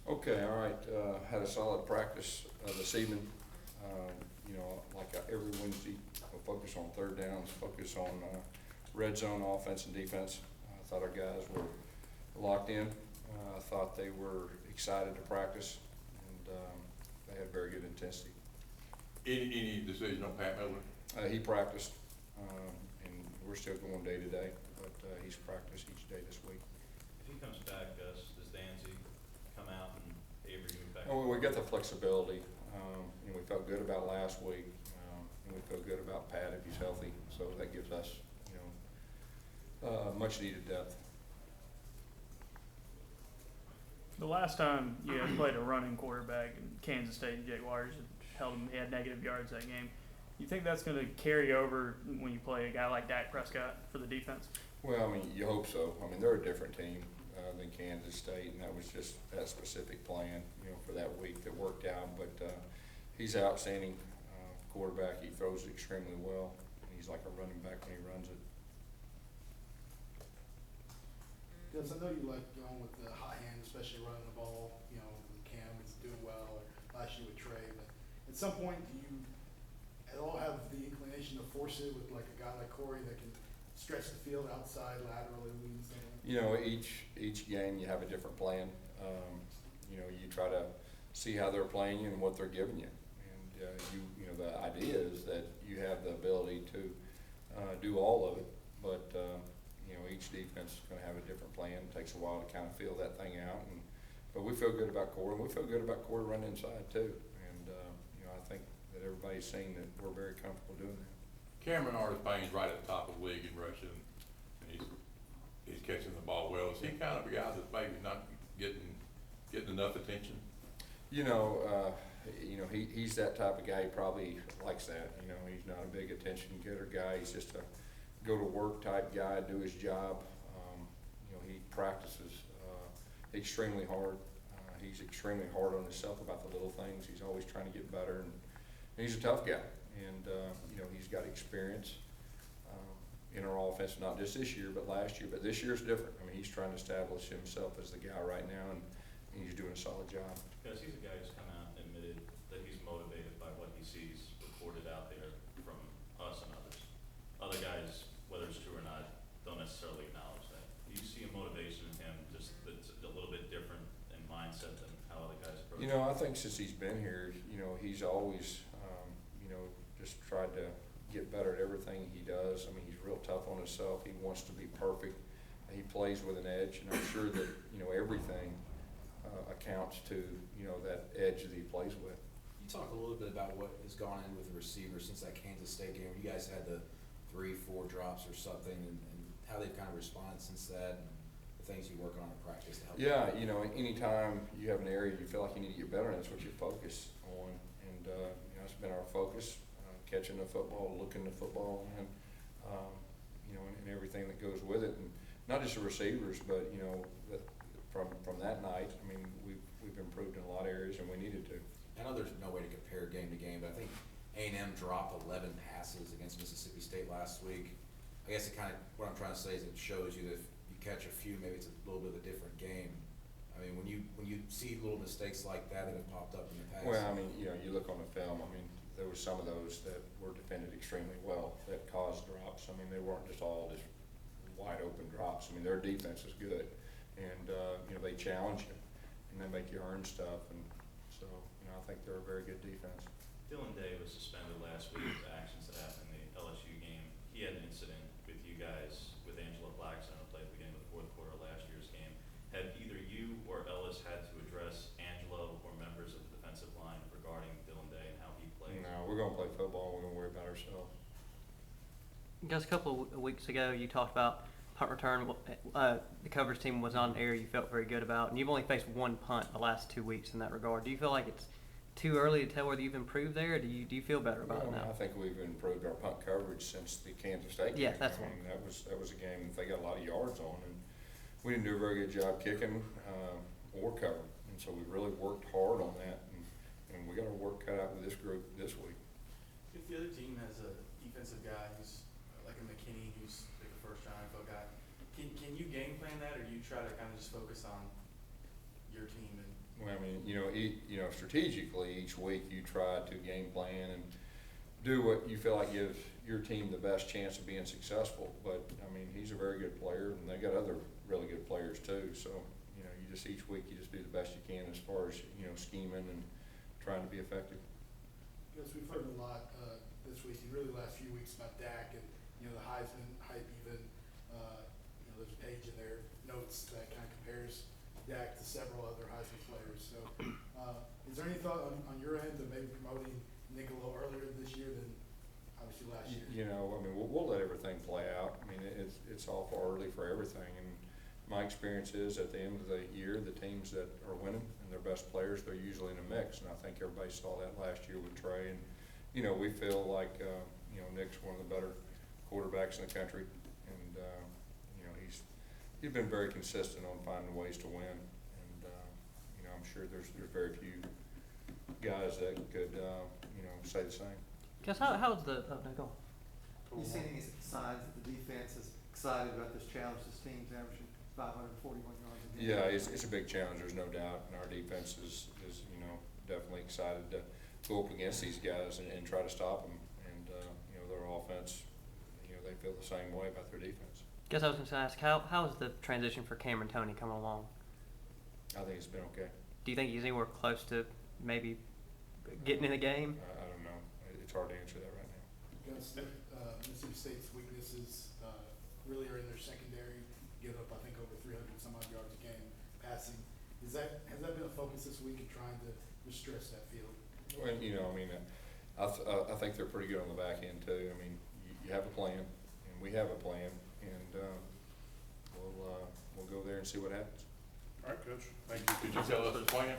Okay, all right. Had a solid practice this evening. Like every Wednesday, we'll focus on third downs, focus on red zone offense and defense. I thought our guys were locked in. I thought they were excited to practice, and they had very good intensity. Any decision on Pat Miller? He practiced, and we're still going day to day, but he's practiced each day this week. If he comes back, Gus, does Danzy come out and Avery move back? Oh, we got the flexibility. We felt good about last week, and we feel good about Pat if he's healthy. So that gives us, much needed depth. The last time you guys played a running quarterback in Kansas State, and Jake Waters held him, he had negative yards that game. You think that's going to carry over when you play a guy like Dak Prescott for the defense? Well, you hope so. They're a different team than Kansas State, and that was just that specific plan, for that week that worked out. But he's an outstanding quarterback. He throws it extremely well. He's like a running back when he runs it. Gus, I know you like going with the hot hand, especially running the ball. With Cam is doing well, or last year with Trey. But at some point, do you at all have the inclination to force it with like a guy like Corey that can stretch the field outside, laterally, wings? Each game you have a different plan. You try to see how they're playing you and what they're giving you. And the idea is that you have the ability to do all of it, but each defense is going to have a different plan. It takes a while to kind of feel that thing out, but we feel good about Corey, and we feel good about Corey running inside too. And I think that everybody's seen that we're very comfortable doing that. Cameron Artis-Payne's right at the top of the league in rushing, and he's catching the ball well. Is he kind of a guy that maybe not getting enough attention? He's that type of guy. He probably likes that. He's not a big attention getter guy. He's just a go to work type guy, do his job. He practices extremely hard. He's extremely hard on himself about the little things. He's always trying to get better, and he's a tough guy. And he's got experience in our offense, not just this year, but last year. But this year's different. He's trying to establish himself as the guy right now, and he's doing a solid job. Because he's a guy who's come out and admitted that he's motivated by what he sees reported out there from us and others. Other guys, whether it's true or not, don't necessarily acknowledge that. Do you see a motivation in him just that's a little bit different in mindset than how other guys approach it? I think since he's been here, he's always, just tried to get better at everything he does. He's real tough on himself. He wants to be perfect. He plays with an edge, and I'm sure that, everything accounts to, that edge that he plays with. You talk a little bit about what has gone in with the receivers since that Kansas State game. You guys had the 3-4 drops or something, and how they've kind of responded since that, and the things you work on in practice to help. Yeah, anytime you have an area you feel like you need to get better in, that's what you focus on. And it's been our focus, catching the football, looking the football, and and everything that goes with it, and not just the receivers, but from that night, we've improved in a lot of areas, and we needed to. I know there's no way to compare game to game, but I think A&M dropped 11 passes against Mississippi State last week. I guess what I'm trying to say is it shows you that if you catch a few, maybe it's a little bit of a different game. When you see little mistakes like that have popped up in the past. Well, you look on the film. There were some of those that were defended extremely well that caused drops. They weren't just all just wide open drops. Their defense is good, and they challenge you and they make you earn stuff. And so I think they're a very good defense. Dylan Day was suspended last week for actions that happened in the LSU game. He had an incident with you guys with Angela Blackstone, who played at the beginning of the fourth quarter of last year's game. Have either you or Ellis had to address Angelo or members of the defensive line regarding Dylan Day and how he plays? No, we're going to play football. We're going to worry about ourselves. Just a couple of weeks ago, you talked about punt return. The coverage team was on air you felt very good about, and you've only faced one punt the last 2 weeks in that regard. Do you feel like it's too early to tell whether you've improved there, or do you feel better about it now? I think we've improved our punt coverage since the Kansas State game. Yeah, that's one. That was a game that they got a lot of yards on, and we didn't do a very good job kicking or covering, and so we really worked hard on that, and we got our work cut out with this group this week. If the other team has a defensive guy who's like a McKinney, who's like a first-round NFL guy, can you game plan that, or do you try to kind of just focus on your team? And Well, strategically, each week you try to game plan and do what you feel like gives your team the best chance of being successful. But, I mean, he's a very good player, and they got other really good players too. So, you just each week you just do the best you can as far as, scheming and trying to be effective. Because we've heard a lot this week, and really the last few weeks, about Dak and, the Heisman hype even. There's a page in their notes that kind of compares Dak to several other Heisman players. So is there any thought on your end of maybe promoting Nick a little earlier this year than obviously last year? We'll let everything play out. I mean, it's awful early for everything. And my experience is at the end of the year, the teams that are winning and their best players, they're usually in a mix. And I think everybody saw that last year with Trey. And, we feel like, Nick's one of the better quarterbacks in the country. And, he's been very consistent on finding ways to win. And, I'm sure there's very few guys that could, say the same. Guess how's the, oh, no, go on. You seen any signs that the defense is excited about this challenge? This team's averaging 541 yards a game. Yeah, it's a big challenge, there's no doubt, and our defense is definitely excited to go up against these guys and try to stop them. And, their offense, they feel the same way about their defense. Guess I was going to ask, how's the transition for Cameron Toney coming along? I think it's been okay. Do you think he's anywhere close to maybe getting in the game? I don't know, it's hard to answer that right now. Because Mississippi State's weaknesses really are in their secondary, give up, I think, over 300 some odd yards a game passing. Has that been a focus this week in trying to stress that field? Well, I think they're pretty good on the back end too. I mean, you have a plan, and we have a plan, and we'll go there and see what happens. All right, Coach. Thank you. Could you tell us the plan?